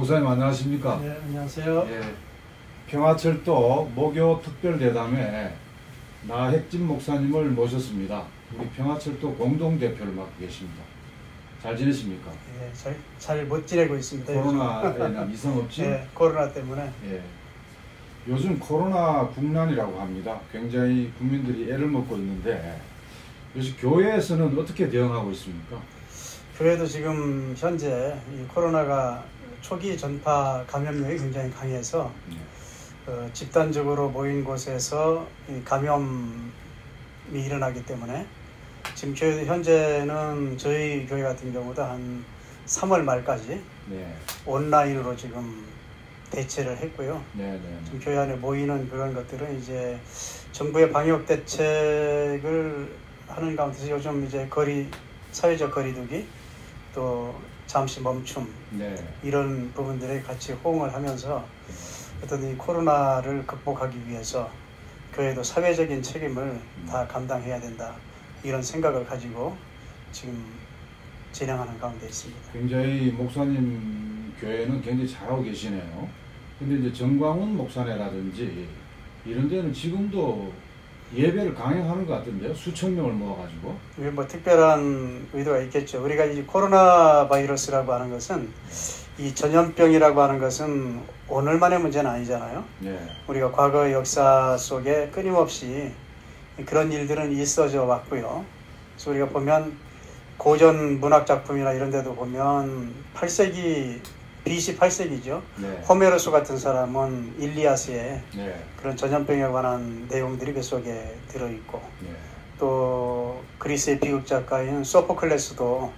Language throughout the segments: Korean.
목사님 안녕하십니까? 네, 안녕하세요. 예, 평화철도 목요 특별대담에 나핵진 목사님을 모셨습니다. 우리 평화철도 공동대표를 맡고 계십니다. 잘 지내십니까? 네, 잘 못 지내고 있습니다. 코로나에는 이상 없지? 네, 코로나 때문에. 예. 요즘 코로나 국난이라고 합니다. 굉장히 국민들이 애를 먹고 있는데 요즘 교회에서는 어떻게 대응하고 있습니까? 교회도 지금 현재 이 코로나가 초기 전파 감염력이 굉장히 강해서 집단적으로 모인 곳에서 이 감염이 일어나기 때문에 지금 교회 현재는 저희 교회 같은 경우도 한 3월 말까지 온라인으로 지금 대체를 했고요. 지금 교회 안에 모이는 그런 것들은 이제 정부의 방역 대책을 하는 가운데서 요즘 이제 사회적 거리두기 또 잠시 멈춤 이런 부분들에 같이 호응을 하면서 어떤 이 코로나를 극복하기 위해서 교회도 사회적인 책임을 다 감당해야 된다 이런 생각을 가지고 지금 진행하는 가운데 있습니다. 굉장히 목사님 교회는 굉장히 잘하고 계시네요. 근데 이제 정광훈 목사네라든지 이런 데는 지금도 예배를 강행하는 것 같은데요. 수천 명을 모아가지고. 이게 뭐 특별한 의도가 있겠죠. 우리가 이 코로나 바이러스라고 하는 것은 이 전염병이라고 하는 것은 오늘만의 문제는 아니잖아요. 우리가 과거 역사 속에 끊임없이 그런 일들은 있어져 왔고요. 그래서 우리가 보면 고전 문학 작품이나 이런 데도 보면 8세기 BC 8세기죠. 호메로스 같은 사람은 일리아스에 그런 전염병에 관한 내용들이 그 속에 들어있고 또 그리스의 비극 작가인 소포클레스도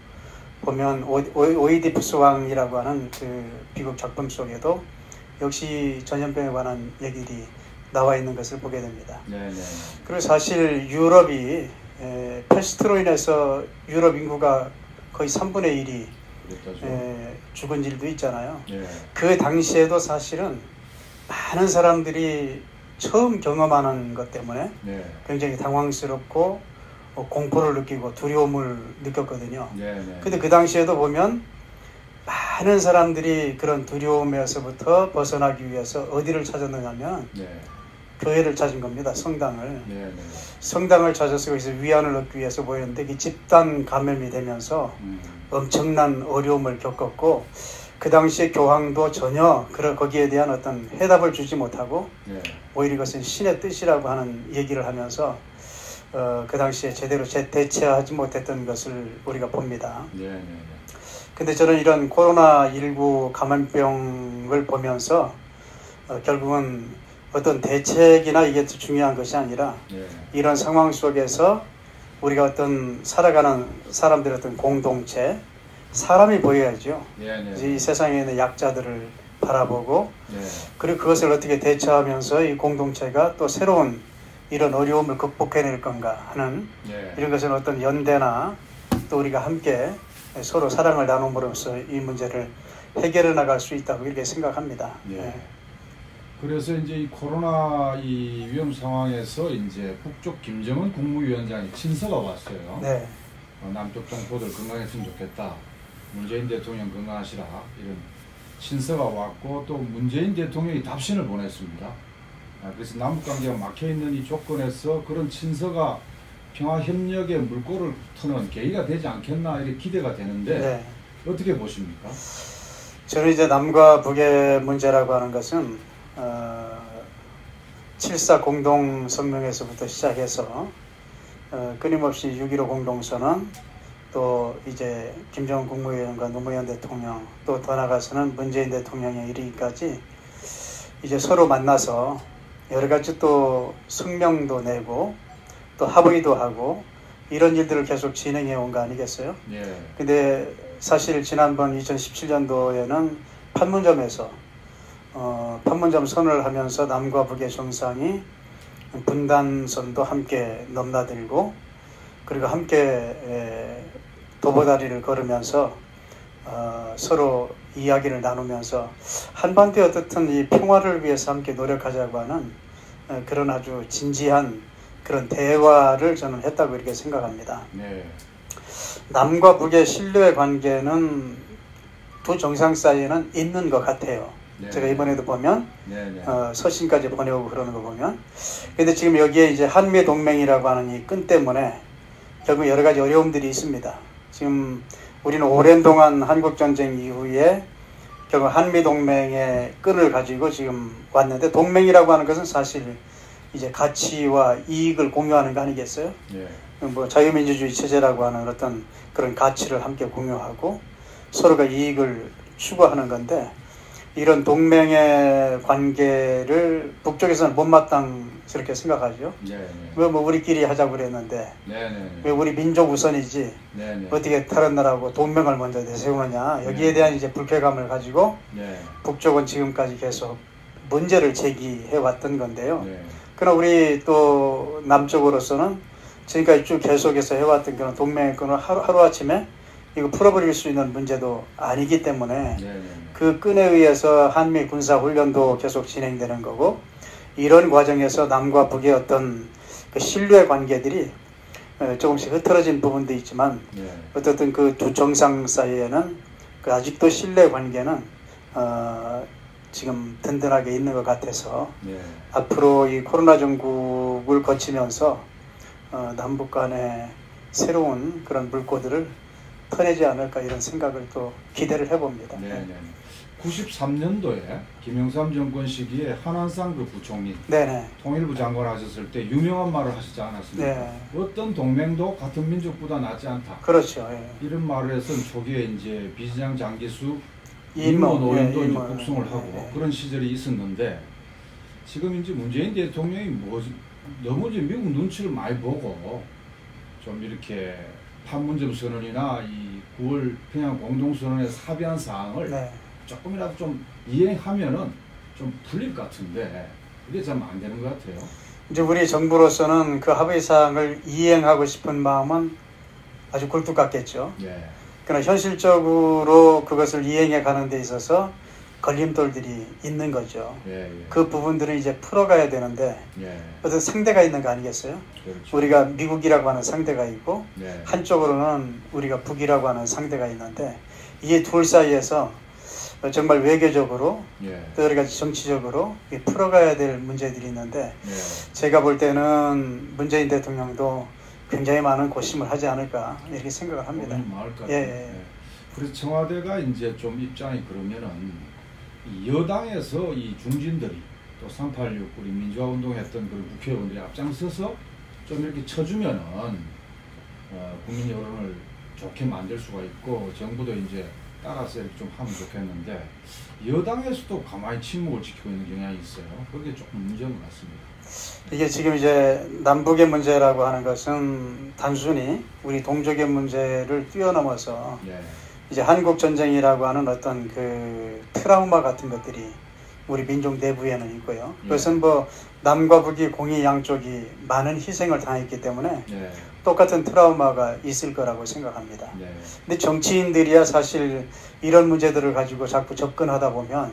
보면 오이디푸스 왕이라고 하는 그 비극 작품 속에도 역시 전염병에 관한 얘기들이 나와 있는 것을 보게 됩니다. 그리고 사실 유럽이 패스트로 인해서 유럽 인구가 거의 3분의 1이 죽은 일도 있잖아요. 그 당시에도 사실은 많은 사람들이 처음 경험하는 것 때문에 굉장히 당황스럽고 공포를 느끼고 두려움을 느꼈거든요. 근데 그 당시에도 보면 많은 사람들이 그런 두려움에서부터 벗어나기 위해서 어디를 찾았느냐면 교회를 찾은 겁니다. 성당을. 성당을 찾아서 거기서 위안을 얻기 위해서 모였는데 그 집단 감염이 되면서 엄청난 어려움을 겪었고 그 당시에 교황도 전혀 거기에 대한 어떤 해답을 주지 못하고 오히려 이것은 신의 뜻이라고 하는 얘기를 하면서 그 당시에 제대로 대처하지 못했던 것을 우리가 봅니다. 근데 저는 이런 코로나19 감염병을 보면서 결국은 어떤 대책이나 이게 중요한 것이 아니라 이런 상황 속에서 우리가 어떤 살아가는 사람들의 어떤 공동체, 사람이 보여야죠. 이 세상에 있는 약자들을 바라보고 그리고 그것을 어떻게 대처하면서 이 공동체가 또 새로운 이런 어려움을 극복해낼 건가 하는 이런 것은 어떤 연대나 또 우리가 함께 서로 사랑을 나눔으로써 이 문제를 해결해 나갈 수 있다고 이렇게 생각합니다. 그래서 이제 이 코로나 이 위험 상황에서 이제 북쪽 김정은 국무위원장이 친서가 왔어요. 남쪽 동포들 건강했으면 좋겠다. 문재인 대통령 건강하시라. 이런 친서가 왔고 또 문재인 대통령이 답신을 보냈습니다. 그래서 남북관계가 막혀있는 이 조건에서 그런 친서가 평화협력의 물꼬를 트는 계기가 되지 않겠나 이렇게 기대가 되는데 어떻게 보십니까? 저는 이제 남과 북의 문제라고 하는 것은 7.4 공동성명에서부터 시작해서 끊임없이 6.15 공동선언 또 이제 김정은 국무위원과 노무현 대통령 또 더 나아가서는 문재인 대통령에 이르기까지 이제 서로 만나서 여러 가지 또 성명도 내고 또 합의도 하고 이런 일들을 계속 진행해 온 거 아니겠어요? 근데 사실 지난번 2017년도에는 판문점에서 판문점 선언을 하면서 남과 북의 정상이 분단선도 함께 넘나들고 그리고 함께 도보다리를 걸으면서 서로 이야기를 나누면서 한반도에 어떻든 이 평화를 위해서 함께 노력하자고 하는 그런 아주 진지한 그런 대화를 저는 했다고 이렇게 생각합니다. 남과 북의 신뢰 관계는 두 정상 사이에는 있는 것 같아요. 네. 제가 이번에도 보면 서신까지 보내오고 그러는 거 보면. 근데 지금 여기에 이제 한미 동맹이라고 하는 이 끈 때문에 결국 여러 가지 어려움들이 있습니다. 지금 우리는 오랜 동안 한국 전쟁 이후에 결국 한미 동맹의 끈을 가지고 지금 왔는데, 동맹이라고 하는 것은 사실 이제 가치와 이익을 공유하는 거 아니겠어요? 네. 뭐 자유민주주의 체제라고 하는 어떤 그런 가치를 함께 공유하고 서로가 이익을 추구하는 건데, 이런 동맹의 관계를 북쪽에서는 못마땅스럽게 생각하죠. 왜 뭐 우리끼리 하자고 그랬는데 왜 우리 민족 우선이지 어떻게 다른 나라하고 동맹을 먼저 내세우느냐, 여기에 대한 이제 불쾌감을 가지고 북쪽은 지금까지 계속 문제를 제기해 왔던 건데요. 그러나 우리 또 남쪽으로서는 지금까지 쭉 계속해서 해왔던 그런 동맹의 끈을 하루아침에 이거 풀어버릴 수 있는 문제도 아니기 때문에 그 끈에 의해서 한미 군사 훈련도 계속 진행되는 거고, 이런 과정에서 남과 북의 어떤 그 신뢰 관계들이 조금씩 흐트러진 부분도 있지만 어쨌든 그 두 정상 사이에는 그 아직도 신뢰 관계는 지금 든든하게 있는 것 같아서 앞으로 이 코로나 전국을 거치면서 남북 간의 새로운 그런 물꼬들을 터내지 않을까, 이런 생각을 또 기대를 해봅니다. 93년도에 김영삼 정권 시기에 한한상 그 부총리, 통일부 장관 하셨을 때 유명한 말을 하시지 않았습니까? 어떤 동맹도 같은 민족보다 낫지 않다. 그렇죠. 이런 말을 해서 초기에 이제 비진양 장기수 임모 노인도 이제 국송을 하고 그런 시절이 있었는데, 지금 이제 문재인 대통령이 너무 이제 미국 눈치를 많이 보고 좀 이렇게 판문점 선언이나 이 9월 평양 공동선언에 합의한 사항을 조금이라도 좀 이행하면은 좀 풀릴 것 같은데, 그게 참 안 되는 것 같아요. 이제 우리 정부로서는 그 합의 사항을 이행하고 싶은 마음은 아주 굴뚝 같겠죠. 그러나 현실적으로 그것을 이행해 가는 데 있어서 걸림돌들이 있는 거죠. 그 부분들은 이제 풀어가야 되는데 어떤 상대가 있는 거 아니겠어요? 그렇죠. 우리가 미국이라고 하는 상대가 있고 한쪽으로는 우리가 북이라고 하는 상대가 있는데, 이 둘 사이에서 정말 외교적으로 또 여러 가지 정치적으로 풀어가야 될 문제들이 있는데, 제가 볼 때는 문재인 대통령도 굉장히 많은 고심을 하지 않을까, 이렇게 생각을 합니다. 그래서 청와대가 이제 좀 입장이 그러면은 여당에서 이 중진들이 또 386 우리 민주화 운동했던 그 국회의원들이 앞장서서 좀 이렇게 쳐주면은 국민 여론을 좋게 만들 수가 있고 정부도 이제 따라서 이렇게 좀 하면 좋겠는데, 여당에서도 가만히 침묵을 지키고 있는 경향이 있어요. 그게 조금 문제인 것 같습니다. 이게 지금 이제 남북의 문제라고 하는 것은 단순히 우리 동족의 문제를 뛰어넘어서 이제 한국 전쟁이라고 하는 어떤 그 트라우마 같은 것들이 우리 민족 내부에는 있고요. 그것은 뭐 남과 북이 공이 양쪽이 많은 희생을 당했기 때문에 똑같은 트라우마가 있을 거라고 생각합니다. 근데 정치인들이야 사실 이런 문제들을 가지고 자꾸 접근하다 보면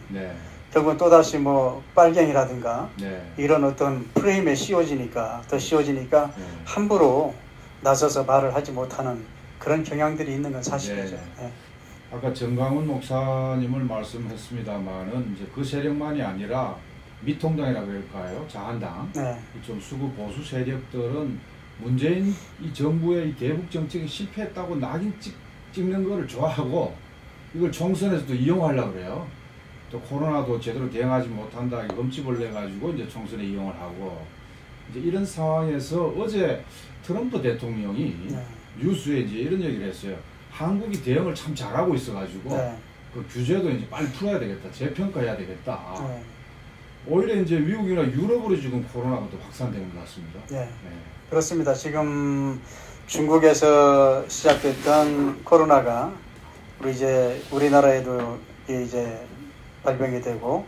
결국은 또다시 뭐 빨갱이라든가 이런 어떤 프레임에 씌워지니까 함부로 나서서 말을 하지 못하는 그런 경향들이 있는 건 사실이죠. 아까 정강훈 목사님을 말씀했습니다만은 이제 그 세력만이 아니라 미통당이라고 할까요? 자한당, 좀 수구 보수 세력들은 문재인 이 정부의 이 대북 정책이 실패했다고 낙인 찍는 거를 좋아하고 이걸 총선에서도 이용하려고 그래요. 또 코로나도 제대로 대응하지 못한다, 흠집을 내가지고 이제 총선에 이용을 하고, 이제 이런 상황에서 어제 트럼프 대통령이 뉴스에 이제 이런 얘기를 했어요. 한국이 대응을 참 잘하고 있어가지고 그 규제도 이제 빨리 풀어야 되겠다, 재평가해야 되겠다. 오히려 이제 미국이나 유럽으로 지금 코로나가 또 확산되는 것 같습니다. 그렇습니다. 지금 중국에서 시작됐던 코로나가 이제 우리나라에도 이제 발병이 되고,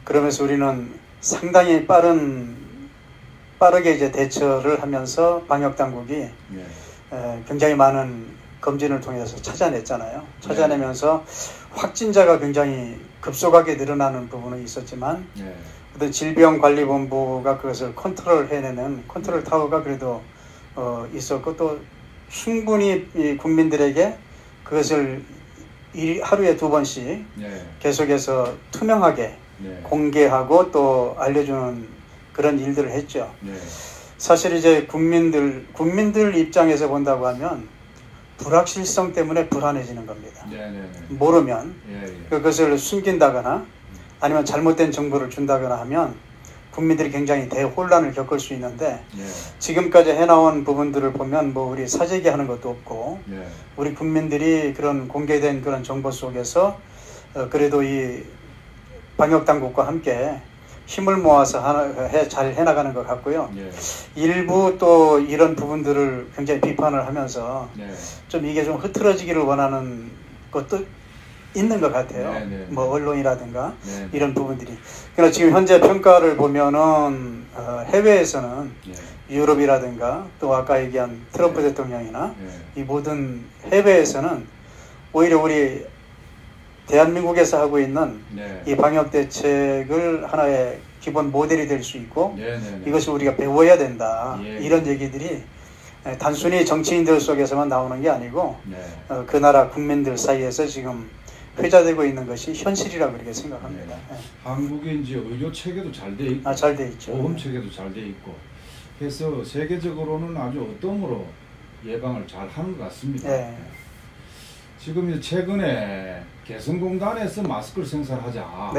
그러면서 우리는 상당히 빠르게 이제 대처를 하면서 방역 당국이 굉장히 많은 검진을 통해서 찾아냈잖아요. 찾아내면서 확진자가 굉장히 급속하게 늘어나는 부분은 있었지만 어떤 질병관리본부가 그것을 컨트롤해내는 컨트롤 타워가 그래도 있었고, 또 충분히 이 국민들에게 그것을 하루에 2번씩 계속해서 투명하게 공개하고 또 알려주는 그런 일들을 했죠. 사실 이제 국민들 입장에서 본다고 하면 불확실성 때문에 불안해지는 겁니다. 모르면 그것을 숨긴다거나 아니면 잘못된 정보를 준다거나 하면 국민들이 굉장히 대혼란을 겪을 수 있는데 지금까지 해나온 부분들을 보면 뭐 우리 사재기 하는 것도 없고 우리 국민들이 그런 공개된 그런 정보 속에서 그래도 이 방역당국과 함께 힘을 모아서 잘 해나가는 것 같고요. 일부 또 이런 부분들을 굉장히 비판을 하면서 좀 이게 좀 흐트러지기를 원하는 것도 있는 것 같아요. 뭐 언론이라든가 이런 부분들이. 그러나 지금 현재 평가를 보면은 해외에서는 유럽이라든가 또 아까 얘기한 트럼프 대통령이나 이 모든 해외에서는 오히려 우리 대한민국에서 하고 있는 이 방역 대책을 하나의 기본 모델이 될 수 있고 이것을 우리가 배워야 된다. 이런 얘기들이 단순히 정치인들 속에서만 나오는 게 아니고 그 나라 국민들 사이에서 지금 회자되고 있는 것이 현실이라고 그렇게 생각합니다. 한국의 이제 의료 체계도 잘 돼 있고, 잘 돼 있죠. 보험 체계도 잘 돼 있고, 그래서 세계적으로는 아주 어떤 예방을 잘 하는 것 같습니다. 지금 이제 최근에 개성공단에서 마스크를 생산하자.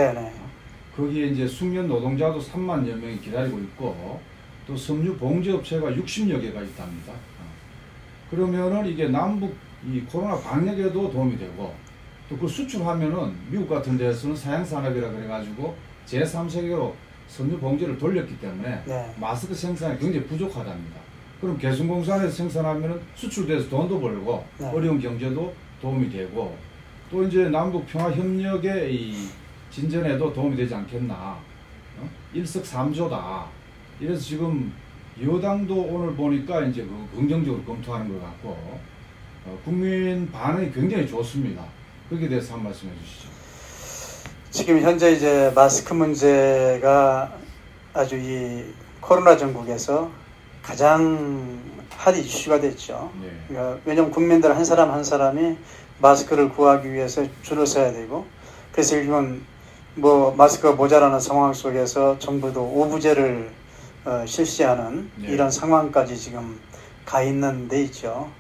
거기에 이제 숙련 노동자도 3만여 명이 기다리고 있고, 또 섬유 봉제 업체가 60여 개가 있답니다. 그러면은 이게 남북 이 코로나 방역에도 도움이 되고, 또 그 수출하면은 미국 같은 데서는 사양산업이라 그래가지고 제3세계로 섬유 봉제를 돌렸기 때문에 마스크 생산이 굉장히 부족하답니다. 그럼 개성공단에서 생산하면은 수출돼서 돈도 벌고 어려운 경제도 도움이 되고 또 이제 남북 평화 협력의 이 진전에도 도움이 되지 않겠나. 일석삼조다. 이래서 지금 여당도 오늘 보니까 이제 긍정적으로 검토하는 것 같고 국민 반응이 굉장히 좋습니다. 거기에 대해서 한 말씀 해주시죠. 지금 현재 이제 마스크 문제가 아주 이 코로나 전국에서 가장 핫 이슈가 됐죠. 그러니까 왜냐하면 국민들 한 사람 한 사람이 마스크를 구하기 위해서 줄을 서야 되고 그래서 지금 뭐 마스크가 모자라는 상황 속에서 정부도 오부제를 실시하는 이런 상황까지 지금 가 있는 데 있죠.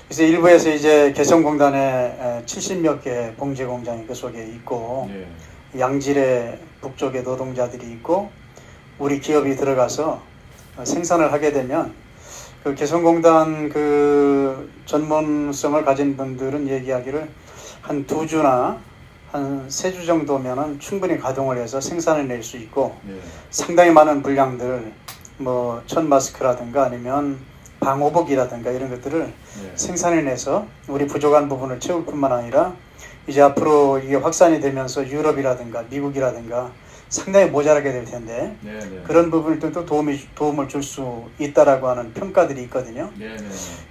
그래서 일부에서 이제 개성공단에 70몇 개 봉제 공장이 그 속에 있고 양질의 북쪽에 노동자들이 있고 우리 기업이 들어가서 생산을 하게 되면 그 개성공단 그 전문성을 가진 분들은 얘기하기를 한 2주나 한 3주 정도면은 충분히 가동을 해서 생산을 낼 수 있고 상당히 많은 분량들 뭐 천 마스크라든가 아니면 방호복이라든가 이런 것들을 생산해내서 우리 부족한 부분을 채울 뿐만 아니라 이제 앞으로 이게 확산이 되면서 유럽이라든가 미국이라든가 상당히 모자라게 될 텐데 그런 부분들도 도움을 줄 수 있다라고 하는 평가들이 있거든요.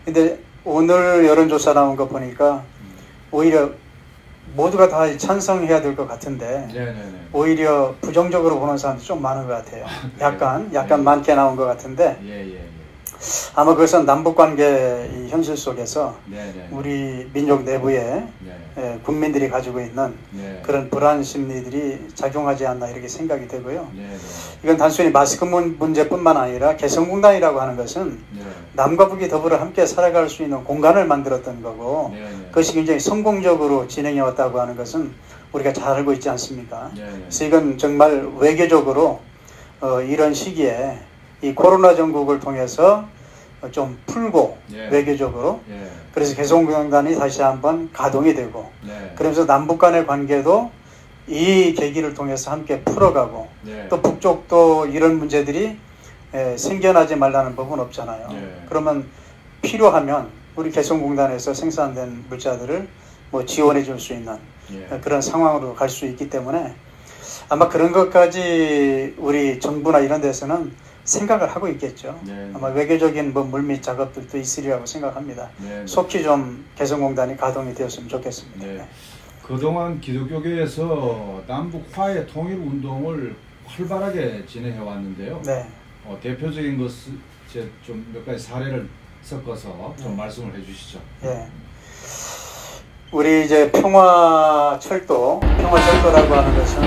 근데 오늘 여론조사 나온 거 보니까 오히려 모두가 다 찬성해야 될 것 같은데 오히려 부정적으로 보는 사람들이 좀 많은 것 같아요. 약간 많게 나온 것 같은데 아마 그것은 남북관계 현실 속에서 우리 민족 내부에 국민들이 가지고 있는 그런 불안 심리들이 작용하지 않나 이렇게 생각이 되고요. 이건 단순히 마스크 문제뿐만 아니라 개성공단이라고 하는 것은 남과 북이 더불어 함께 살아갈 수 있는 공간을 만들었던 거고 그것이 굉장히 성공적으로 진행해 왔다고 하는 것은 우리가 잘 알고 있지 않습니까? 그래서 이건 정말 외교적으로 이런 시기에 이 코로나 전국을 통해서 좀 풀고 외교적으로 그래서 개성공단이 다시 한번 가동이 되고 그러면서 남북 간의 관계도 이 계기를 통해서 함께 풀어가고 또 북쪽도 이런 문제들이 생겨나지 말라는 법은 없잖아요. 그러면 필요하면 우리 개성공단에서 생산된 물자들을 뭐 지원해 줄 수 있는 그런 상황으로 갈 수 있기 때문에 아마 그런 것까지 우리 정부나 이런 데서는 생각을 하고 있겠죠. 아마 외교적인 뭐 물밑 작업들도 있으리라고 생각합니다. 속히 좀 개성공단이 가동이 되었으면 좋겠습니다. 그동안 기독교계에서 남북 화해 통일 운동을 활발하게 진행해 왔는데요. 대표적인 것을 좀 몇 가지 사례를 섞어서 좀 말씀을 해주시죠. 우리 이제 평화철도라고 하는 것은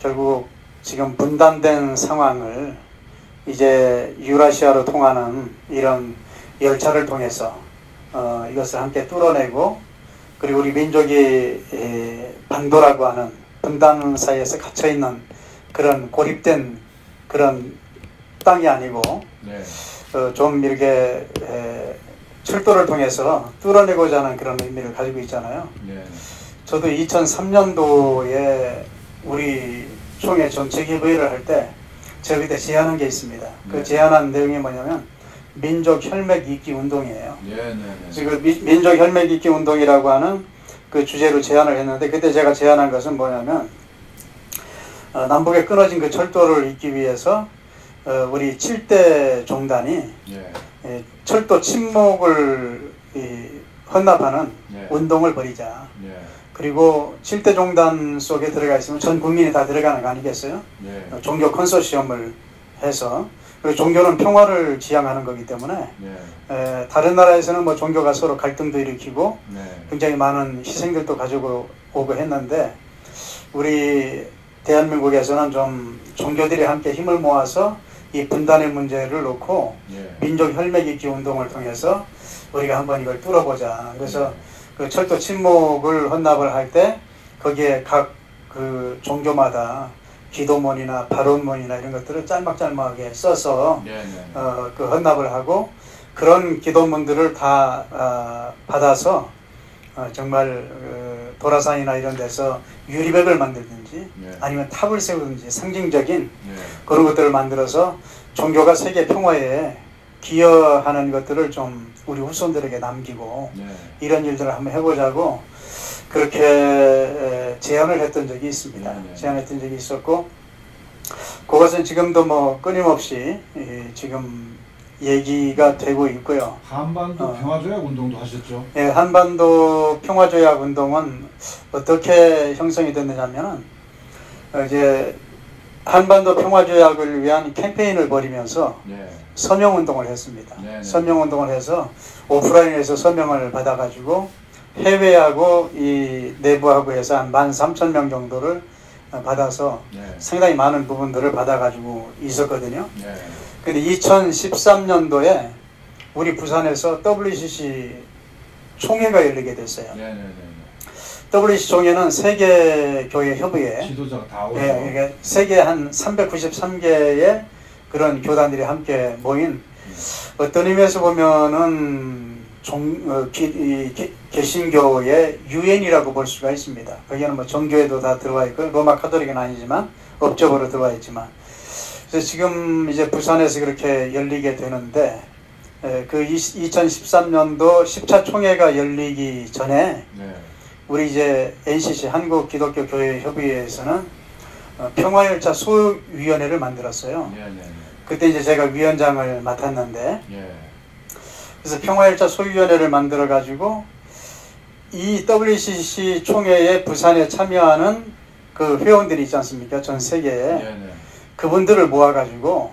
결국 지금 분단된 상황을 이제 유라시아로 통하는 이런 열차를 통해서 이것을 함께 뚫어내고, 그리고 우리 민족이 반도라고 하는 분단 사이에서 갇혀있는 그런 고립된 그런 땅이 아니고, 네. 좀 이렇게 철도를 통해서 뚫어내고자 하는 그런 의미를 가지고 있잖아요. 네. 저도 2003년도에 우리 총회 전체 기부회를 할 때 제가 그때 제안한 게 있습니다. 네. 그 제안한 내용이 뭐냐면 민족 혈맥 잇기 운동이에요. 네, 네, 네. 그래서 민족 혈맥 잇기 운동이라고 하는 그 주제로 제안을 했는데, 그때 제가 제안한 것은 뭐냐면 남북에 끊어진 그 철도를 잇기 위해서 우리 7대 종단이 철도 침묵을 헌납하는 운동을 벌이자. 그리고 7대 종단 속에 들어가 있으면 전 국민이 다 들어가는 거 아니겠어요? 종교 컨소시엄을 해서, 그리고 종교는 평화를 지향하는 거기 때문에 다른 나라에서는 뭐 종교가 서로 갈등도 일으키고 굉장히 많은 희생들도 가지고 오고 했는데, 우리 대한민국에서는 좀 종교들이 함께 힘을 모아서 이 분단의 문제를 놓고 민족 혈맥 잇기 운동을 통해서 우리가 한번 이걸 뚫어보자. 그래서 그 철도 침묵을 헌납을 할 때 거기에 각 그 종교마다 기도문이나 발언문이나 이런 것들을 짤막짤막하게 써서 그 헌납을 하고, 그런 기도문들을 다 받아서 정말 도라산이나 이런 데서 유리벽을 만들든지 아니면 탑을 세우든지 상징적인 그런 것들을 만들어서 종교가 세계 평화에 기여하는 것들을 좀 우리 후손들에게 남기고 이런 일들을 한번 해보자고 그렇게 제안을 했던 적이 있습니다. 제안했던 적이 있었고, 그것은 지금도 뭐 끊임없이 지금 얘기가 되고 있고요. 한반도 평화조약 운동도 하셨죠? 예, 한반도 평화조약 운동은 어떻게 형성이 됐느냐면은 이제 한반도 평화조약을 위한 캠페인을 벌이면서 서명 운동을 했습니다. 서명 운동을 해서 오프라인에서 서명을 받아가지고 해외하고 이 내부하고 해서 한 13,000명 정도를 받아서 상당히 많은 부분들을 받아가지고 있었거든요. 근데 2013년도에 우리 부산에서 WCC 총회가 열리게 됐어요. WCC 총회는 세계교회협의회, 지도자가 다 오죠. 세계 한 393개의 그런 교단들이 함께 모인, 어떤 의미에서 보면은 개신교의 유엔이라고 볼 수가 있습니다. 거기는 뭐 정교회도 다 들어와 있고, 로마 카톨릭은 아니지만 업적으로 들어와 있지만, 그래서 지금 이제 부산에서 그렇게 열리게 되는데, 그 2013년도 10차 총회가 열리기 전에 우리 이제 NCC 한국기독교교회협의회에서는 평화열차 소위원회를 만들었어요. 그때 이제 제가 위원장을 맡았는데, 그래서 평화열차 소위원회를 만들어 가지고 이 WCC 총회에 부산에 참여하는 그 회원들이 있지 않습니까? 전 세계에. 그분들을 모아 가지고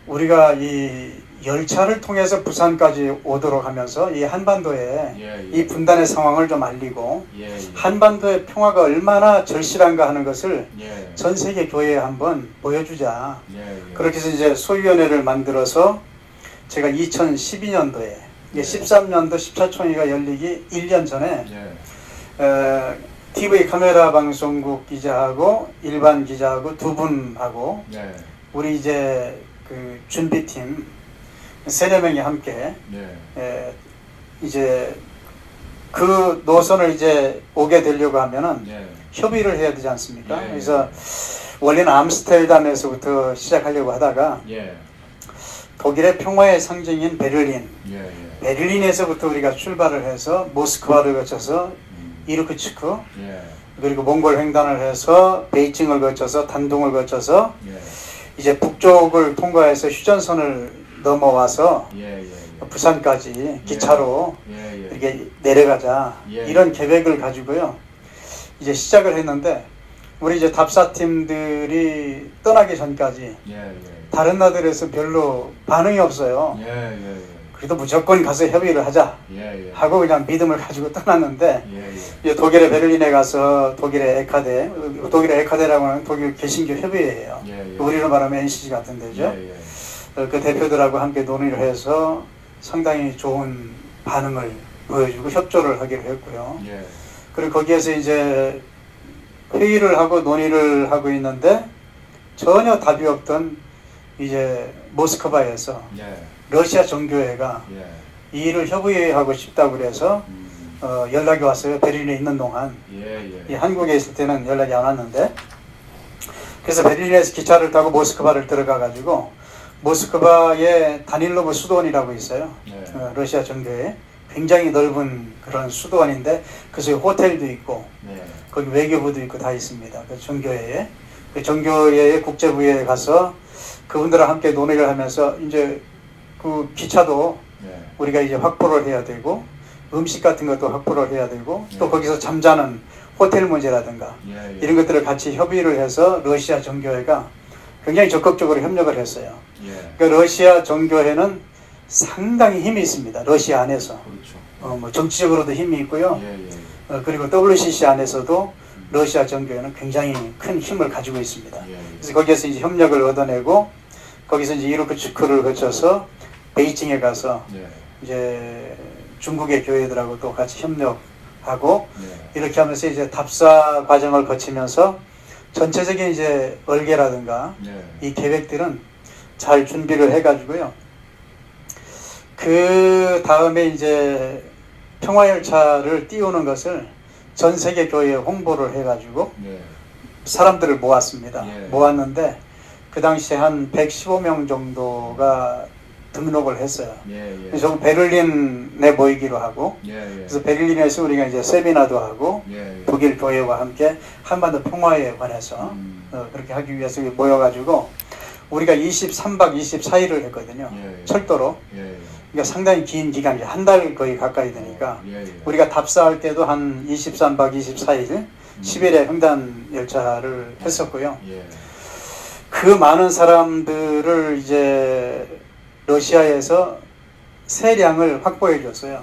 우리가 이 열차를 통해서 부산까지 오도록 하면서 이 한반도에 이 분단의 상황을 좀 알리고 한반도의 평화가 얼마나 절실한가 하는 것을 전 세계 교회에 한번 보여주자. 그렇게 해서 이제 소위원회를 만들어서 제가 2012년도에 13년도 10차 총회가 열리기 1년 전에 TV 카메라 방송국 기자하고 일반 기자하고 두 분하고 우리 이제 그 준비팀 3-4명이 함께 이제 그 노선을 이제 오게 되려고 하면은 협의를 해야 되지 않습니까? 그래서 원래는 암스테르담에서부터 시작하려고 하다가 독일의 평화의 상징인 베를린, 베를린에서부터 우리가 출발을 해서 모스크바를 거쳐서 이르크츠크, 그리고 몽골 횡단을 해서 베이징을 거쳐서 단둥을 거쳐서 이제 북쪽을 통과해서 휴전선을 넘어와서 부산까지 기차로 이렇게 내려가자, 이런 계획을 가지고요 이제 시작을 했는데, 우리 이제 답사팀들이 떠나기 전까지 다른 나라들에서 별로 반응이 없어요. 그래도 무조건 가서 협의를 하자 하고 그냥 믿음을 가지고 떠났는데 이제 독일의 베를린에 가서 독일의 에카데라고 하는 독일 개신교 협의회예요. 우리로 말하면 NCC 같은 데죠. 그 대표들하고 함께 논의를 해서 상당히 좋은 반응을 보여주고 협조를 하기로 했고요. 그리고 거기에서 이제 회의를 하고 논의를 하고 있는데 전혀 답이 없던 이제 모스크바에서 러시아 정교회가 이 일을 협의하고 싶다고 그래서 연락이 왔어요. 베를린에 있는 동안. 한국에 있을 때는 연락이 안 왔는데, 그래서 베를린에서 기차를 타고 모스크바를 들어가 가지고 모스크바에 다닐로브 수도원이라고 있어요. 러시아 정교회 굉장히 넓은 그런 수도원인데 그 속에 호텔도 있고 거기 외교부도 있고 다 있습니다. 그 정교회에, 그 정교회의 국제부에 가서 그분들과 함께 논의를 하면서 이제 그 기차도 우리가 이제 확보를 해야 되고 음식 같은 것도 확보를 해야 되고 또 거기서 잠자는 호텔 문제라든가 이런 것들을 같이 협의를 해서 러시아 정교회가 굉장히 적극적으로 협력을 했어요. 그러니까 러시아 정교회는 상당히 힘이 있습니다. 러시아 안에서. 뭐 정치적으로도 힘이 있고요. 그리고 WCC 안에서도 러시아 정교회는 굉장히 큰 힘을 가지고 있습니다. 그래서 거기에서 이제 협력을 얻어내고 거기서 이제 이르크츠크를 거쳐서 베이징에 가서 이제 중국의 교회들하고 또 같이 협력하고 이렇게 하면서 이제 답사 과정을 거치면서 전체적인 이제 얼개라든가 이 계획들은 잘 준비를 해가지고요. 그 다음에 이제 평화열차를 띄우는 것을 전 세계 교회에 홍보를 해가지고 사람들을 모았습니다. 모았는데 그 당시에 한 115명 정도가 등록을 했어요. 그래서 베를린에 모이기로 하고 그래서 베를린에서 우리가 이제 세미나도 하고 독일 교회와 함께 한반도 평화에 관해서 그렇게 하기 위해서 모여가지고 우리가 23박 24일을 했거든요. 철도로. 그러니까 상당히 긴 기간, 한 달 거의 가까이 되니까 우리가 답사할 때도 한 23박 24일 10일에 횡단 열차를 했었고요. 그 많은 사람들을 이제 러시아에서 세량을 확보해 줬어요.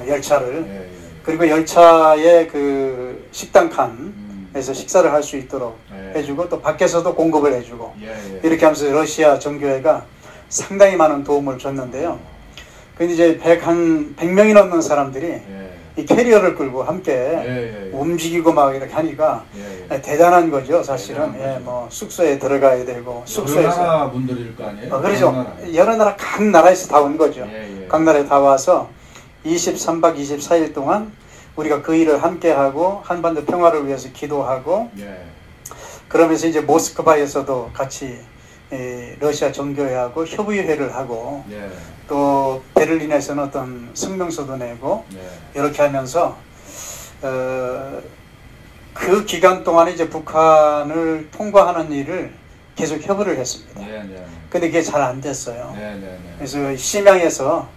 열차를. 그리고 열차의 그 식당 칸에서 식사를 할 수 있도록 해주고 또 밖에서도 공급을 해주고 이렇게 하면서 러시아 정교회가 상당히 많은 도움을 줬는데요. 근데 이제 100명이 넘는 사람들이 이 캐리어를 끌고 함께 움직이고 막 이렇게 하니까 대단한 거죠, 사실은. 뭐 숙소에 들어가야 되고 숙소에서 여러 나라 분들일 거 아니에요? 그렇죠. 여러 나라 각 나라에서 다 온 거죠. 각 나라에 다 와서 23박 24일 동안 우리가 그 일을 함께 하고 한반도 평화를 위해서 기도하고 그러면서 이제 모스크바에서도 같이 러시아 정교회하고 협의회를 하고 또 베를린에서는 어떤 성명서도 내고 이렇게 하면서 그 기간 동안에 이제 북한을 통과하는 일을 계속 협의를 했습니다. 근데 그게 잘 안 됐어요. 그래서 심양에서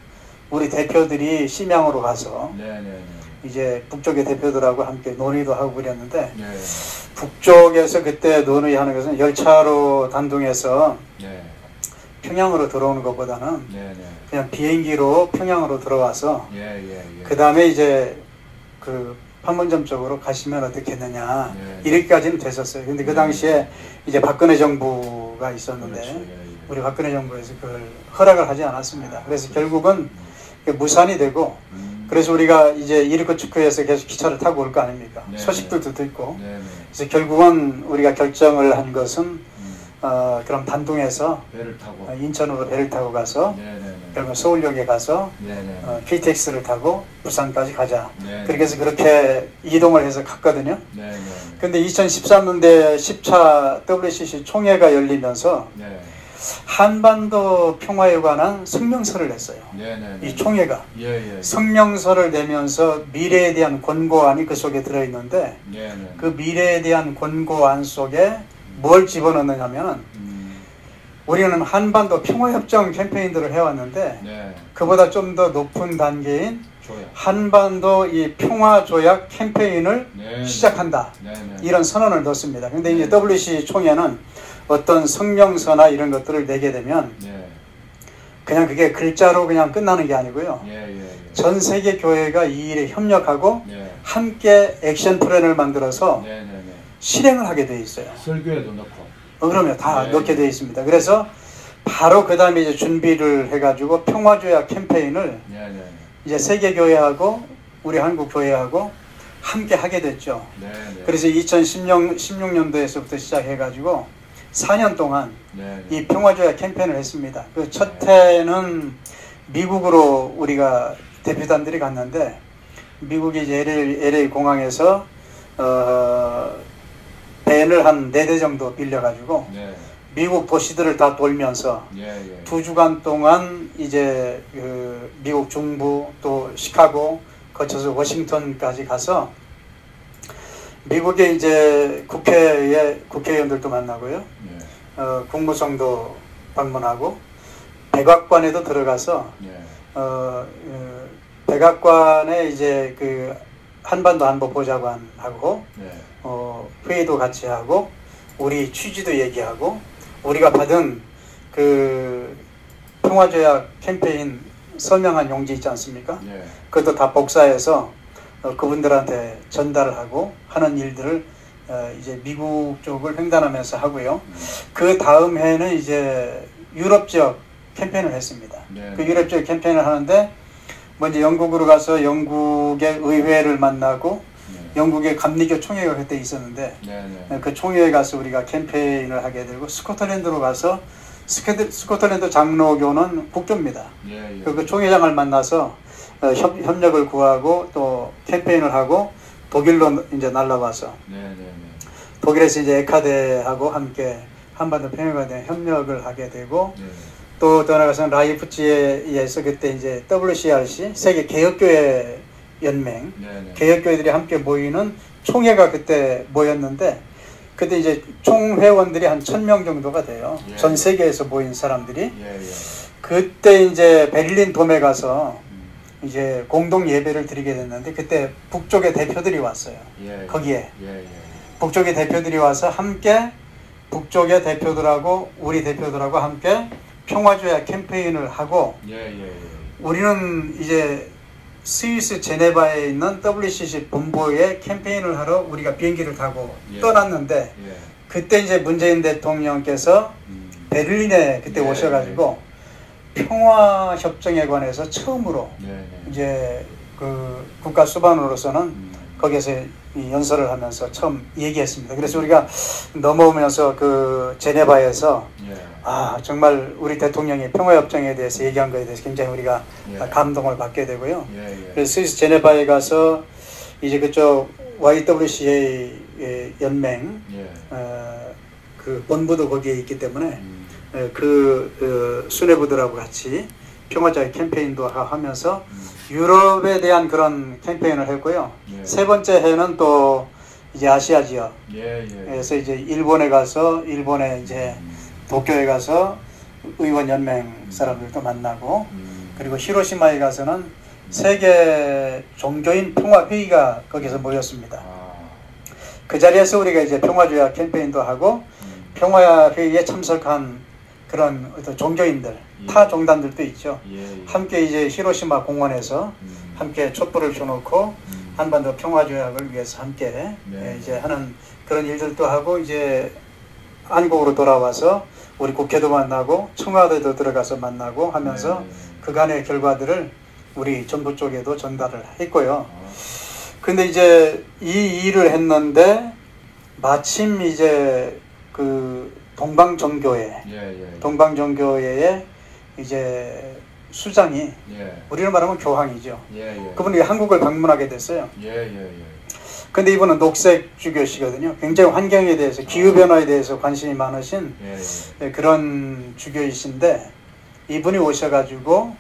우리 대표들이 심양으로 가서 이제 북쪽의 대표들하고 함께 논의도 하고 그랬는데 북쪽에서 그때 논의하는 것은 열차로 단둥해서 평양으로 들어오는 것보다는 그냥 비행기로 평양으로 들어와서 그 다음에 이제 그 판문점 쪽으로 가시면 어떻겠느냐 이렇게까지는 됐었어요. 근데 그 당시에 이제 박근혜 정부가 있었는데 우리 박근혜 정부에서 그걸 허락을 하지 않았습니다. 그래서 결국은 무산이 되고 그래서 우리가 이제 이르크츠크에서 계속 기차를 타고 올 거 아닙니까? 소식들도 듣고 그래서 결국은 우리가 결정을 한 것은 그럼 단둥에서 배를 타고 인천으로 배를 타고 가서 결국 서울역에 가서 KTX를 타고 부산까지 가자. 그렇게 해서 그렇게 이동을 해서 갔거든요. 근데 2013년대 10차 WCC 총회가 열리면서 한반도 평화에 관한 성명서를 냈어요. 이 총회가 성명서를 내면서 미래에 대한 권고안이 그 속에 들어있는데 그 미래에 대한 권고안 속에 뭘 집어넣느냐면 우리는 한반도 평화협정 캠페인들을 해왔는데 그보다 좀 더 높은 단계인 한반도 이 평화조약 캠페인을 시작한다. 이런 선언을 넣습니다. 근데 이제 WCC 총회는 어떤 성명서나 이런 것들을 내게 되면 그냥 그게 글자로 그냥 끝나는 게 아니고요. 전 세계 교회가 이 일에 협력하고 함께 액션 플랜을 만들어서 실행을 하게 돼 있어요. 설교에도 넣고. 그러면 다 넣게 돼 있습니다. 그래서 바로 그 다음에 이제 준비를 해가지고 평화조약 캠페인을 이제 세계 교회하고 우리 한국 교회하고 함께 하게 됐죠. 그래서 2016년도에서부터 시작해가지고 4년 동안 이 평화조약 캠페인을 했습니다. 그 첫 해는 미국으로 우리가 대표단들이 갔는데 미국이 이제 LA 공항에서 밴을 한 4대 정도 빌려가지고 미국 도시들을 다 돌면서 2주간 동안 이제 그 미국 중부 또 시카고 거쳐서 워싱턴까지 가서 미국의 이제 국회의원들도 만나고요. 국무성도 방문하고 백악관에도 들어가서 백악관에 이제 그 한반도 안보 보좌관하고 회의도 같이 하고 우리 취지도 얘기하고 우리가 받은 그 평화조약 캠페인 서명한 용지 있지 않습니까? 그것도 다 복사해서 그분들한테 전달을 하고 하는 일들을 이제 미국 쪽을 횡단하면서 하고요. 그 다음 해에는 이제 유럽 지역 캠페인을 했습니다. 그 유럽 지역 캠페인을 하는데 먼저 영국으로 가서 영국의 의회를 만나고 영국의 감리교 총회가 그때 있었는데 그 총회에 가서 우리가 캠페인을 하게 되고 스코틀랜드로 가서 스코틀랜드 장로교는 국교입니다. 그 총회장을 만나서 협력을 구하고 또 캠페인을 하고 독일로 이제 날라와서 독일에서 이제 에카데하고 함께 한반도 평화에 대한 협력을 하게 되고 또 나아가서는 라이프치히에서 그때 이제 WCRC 세계 개혁교회 연맹 개혁교회들이 함께 모이는 총회가 그때 모였는데 그때 이제 총 회원들이 한 1000명 정도가 돼요. 전 세계에서 모인 사람들이 그때 이제 베를린 돔에 가서 이제 공동 예배를 드리게 됐는데 그때 북쪽의 대표들이 왔어요. 거기에 북쪽의 대표들이 와서 함께 북쪽의 대표들하고 우리 대표들하고 함께 평화조약 캠페인을 하고 우리는 이제 스위스 제네바에 있는 WCC 본부에 캠페인을 하러 우리가 비행기를 타고 떠났는데 그때 이제 문재인 대통령께서 베를린에 그때 오셔가지고 평화협정에 관해서 처음으로 이제 그 국가 수반으로서는 거기에서 이 연설을 하면서 처음 얘기했습니다. 그래서 우리가 넘어오면서 그 제네바에서 아 정말 우리 대통령이 평화협정에 대해서 얘기한 것에 대해서 굉장히 우리가 감동을 받게 되고요. 그래서 스위스 제네바에 가서 이제 그쪽 YWCA 연맹 그 본부도 거기에 있기 때문에 그 수뇌부들하고 같이 평화조약 캠페인도 하면서 유럽에 대한 그런 캠페인을 했고요. 세 번째 해는 또 이제 아시아 지역에서 이제 일본에 가서 일본에 이제 도쿄에 가서 의원 연맹 사람들도 만나고 그리고 히로시마에 가서는 세계 종교인 평화 회의가 거기서 모였습니다. 그 자리에서 우리가 이제 평화조약 캠페인도 하고 평화 회의에 참석한 그런 어떤 종교인들, 타 종단들도 있죠. 함께 이제 히로시마 공원에서 함께 촛불을 켜놓고 한반도 평화조약을 위해서 함께 이제 하는 그런 일들도 하고 이제 한국으로 돌아와서 우리 국회도 만나고 청와대도 들어가서 만나고 하면서 그간의 결과들을 우리 정부 쪽에도 전달을 했고요. 근데 이제 이 일을 했는데 마침 이제 그 동방정교회의 이제 수장이 우리로 말하면 교황이죠. 그분이 한국을 방문하게 됐어요. 근데 이분은 녹색주교시거든요. 굉장히 환경에 대해서 기후변화에 대해서 관심이 많으신 그런 주교이신데 이분이 오셔가지고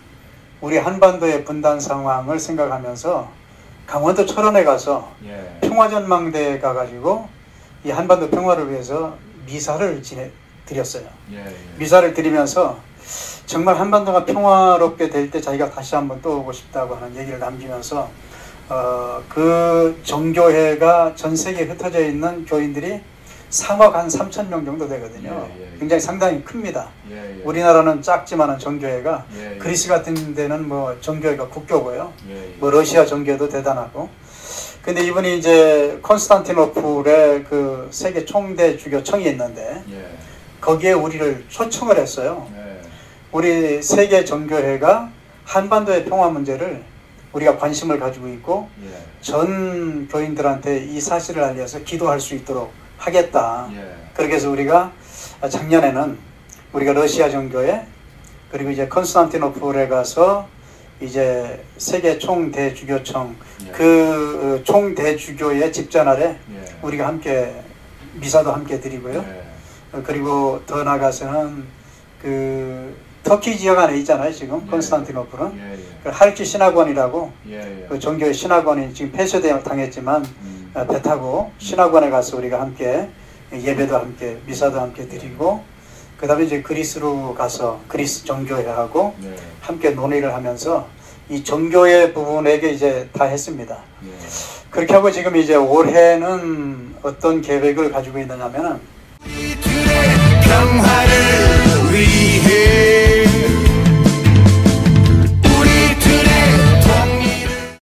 우리 한반도의 분단 상황을 생각하면서 강원도 철원에 가서 평화전망대에 가가지고 이 한반도 평화를 위해서 미사를 드렸어요. 미사를 드리면서 정말 한반도가 평화롭게 될 때 자기가 다시 한번 또 오고 싶다고 하는 얘기를 남기면서 그 정교회가 전 세계에 흩어져 있는 교인들이 3억 한 3천 명 정도 되거든요. 굉장히 상당히 큽니다. 우리나라는 작지만은 정교회가 그리스 같은 데는 뭐 정교회가 국교고요. 뭐 러시아 정교회도 대단하고. 근데 이분이 이제 콘스탄티노플에 그 세계 총대 주교청이 있는데 거기에 우리를 초청을 했어요. 우리 세계 정교회가 한반도의 평화 문제를 우리가 관심을 가지고 있고 전 교인들한테 이 사실을 알려서 기도할 수 있도록 하겠다. 그렇게 해서 우리가 작년에는 우리가 러시아 정교회 그리고 이제 콘스탄티노플에 가서 이제 세계 총대주교청 그 총대주교의 집전 아래 우리가 함께 미사도 함께 드리고요. 그리고 더 나가서는 그 터키 지역 안에 있잖아요. 지금 콘스탄티노플은 그 할키 신학원이라고 그 종교의 신학원이 지금 폐쇄당했지만 배 타고 신학원에 가서 우리가 함께 예배도 함께 미사도 함께 드리고 그 다음에 이제 그리스로 가서 그리스 정교회하고 함께 논의를 하면서 이 정교회 부분에게 이제 다 했습니다. 그렇게 하고 지금 이제 올해는 어떤 계획을 가지고 있느냐면은